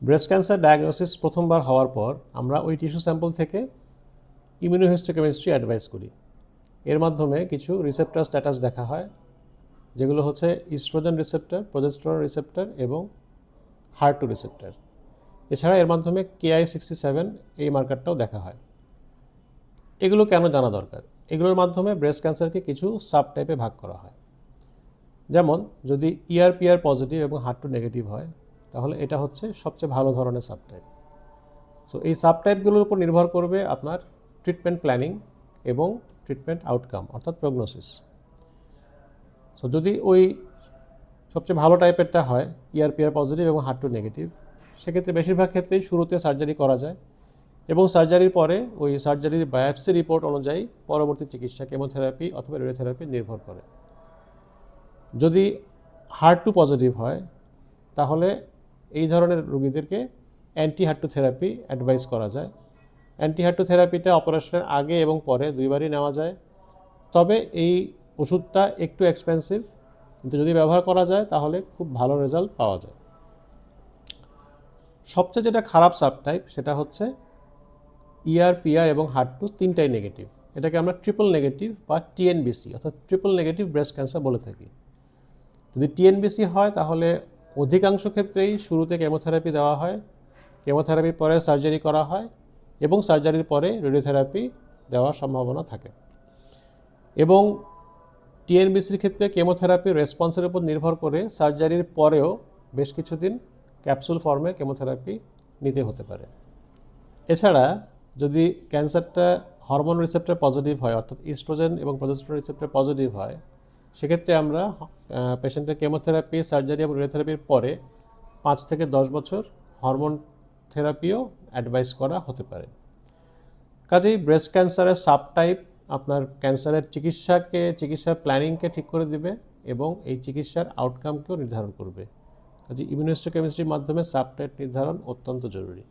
Breast cancer diagnosis প্রথমবার হওয়ার পর আমরা ওই টিস্যু স্যাম্পল থেকে ইমিউনোহিস্টোকেমিস্ট্রি অ্যাডভাইস করি। এর মাধ্যমে কিছু রিসেপ্টর স্ট্যাটাস দেখা হয়, যেগুলো হচ্ছে ইস্ট্রোজেন রিসেপ্টর, প্রোজেস্টেরন রিসেপ্টর এবং HER2 রিসেপ্টর। এছাড়া এর মাধ্যমে Ki-67 এই মার্কারটাও দেখা হয়। এগুলো কেন জানা দরকার? এগুলোর মাধ্যমে ব্রেস্ট ক্যান্সারকে কিছু সাব টাইপে ভাগ করা হয়। যেমন যদি ER/PR পজিটিভ এবং HER2 নেগেটিভ হয়, তাহলে এটা হচ্ছে সবচেয়ে ভালো ধরনের সাবটাইপ। সো এই সাবটাইপগুলোর উপর নির্ভর করবে আপনার ট্রিটমেন্ট প্ল্যানিং এবং ট্রিটমেন্ট আউটকাম অর্থাৎ প্রগনোসিস। সো যদি ওই সবচেয়ে ভালো টাইপেরটা হয় ER/PR পজিটিভ এবং HER2 নেগেটিভ, সেক্ষেত্রে বেশিরভাগ ক্ষেত্রেই শুরুতে সার্জারি করা যায় এবং সার্জারির পরে ওই সার্জারির বায়োপসি রিপোর্ট অনুযায়ী পরবর্তী চিকিৎসা কেমোথেরাপি অথবা রেডিওথেরাপি নির্ভর করে। যদি HER2 পজিটিভ হয়, তাহলে এই ধরনের রোগীদেরকে অ্যান্টি-HER2 থেরাপি অ্যাডভাইস করা যায়। অ্যান্টি-HER2 থেরাপিটা অপারেশনের আগে এবং পরে দুইবারই নেওয়া যায়। তবে এই ওষুধটা একটু এক্সপেন্সিভ, কিন্তু যদি ব্যবহার করা যায় তাহলে খুব ভালো রেজাল্ট পাওয়া যায়। সবচেয়ে যেটা খারাপ সাবটাইপ সেটা হচ্ছে ER/PR এবং HER2 তিনটাই নেগেটিভ। এটাকে আমরা ট্রিপল নেগেটিভ বা TNBC অর্থাৎ ট্রিপল নেগেটিভ ব্রেস্ট ক্যান্সার বলে থাকি। যদি TNBC হয় তাহলে অধিকাংশ ক্ষেত্রেই শুরুতে কেমোথেরাপি দেওয়া হয়, কেমোথেরাপির পরে সার্জারি করা হয় এবং সার্জারির পরে রেডিওথেরাপি দেওয়ার সম্ভাবনা থাকে। এবং TNBCর ক্ষেত্রে কেমোথেরাপির রেসপন্সের উপর নির্ভর করে সার্জারির পরেও বেশ কিছুদিন ক্যাপসুল ফর্মে কেমোথেরাপি নিতে হতে পারে। এছাড়া যদি ক্যান্সারটা হরমোন রিসেপ্টর পজিটিভ হয় অর্থাৎ ইস্ট্রোজেন এবং প্রোজেস্টেরন রিসেপ্টর পজিটিভ হয়, সেক্ষেত্রে আমরা পেশেন্টের কেমোথেরাপি, সার্জারি এবং রেডিওথেরাপির পরে 5 থেকে 10 বছর হরমোন থেরাপিও অ্যাডভাইস করা হতে পারে। কাজেই ব্রেস্ট ক্যান্সারের সাবটাইপ আপনার ক্যান্সারের চিকিৎসার প্ল্যানিংকে ঠিক করে দিবে এবং এই চিকিৎসার আউটকামকেও নির্ধারণ করবে। কাজে ইমিউনোহিস্টোকেমিস্ট্রির মাধ্যমে সাবটাইপ নির্ধারণ অত্যন্ত জরুরি।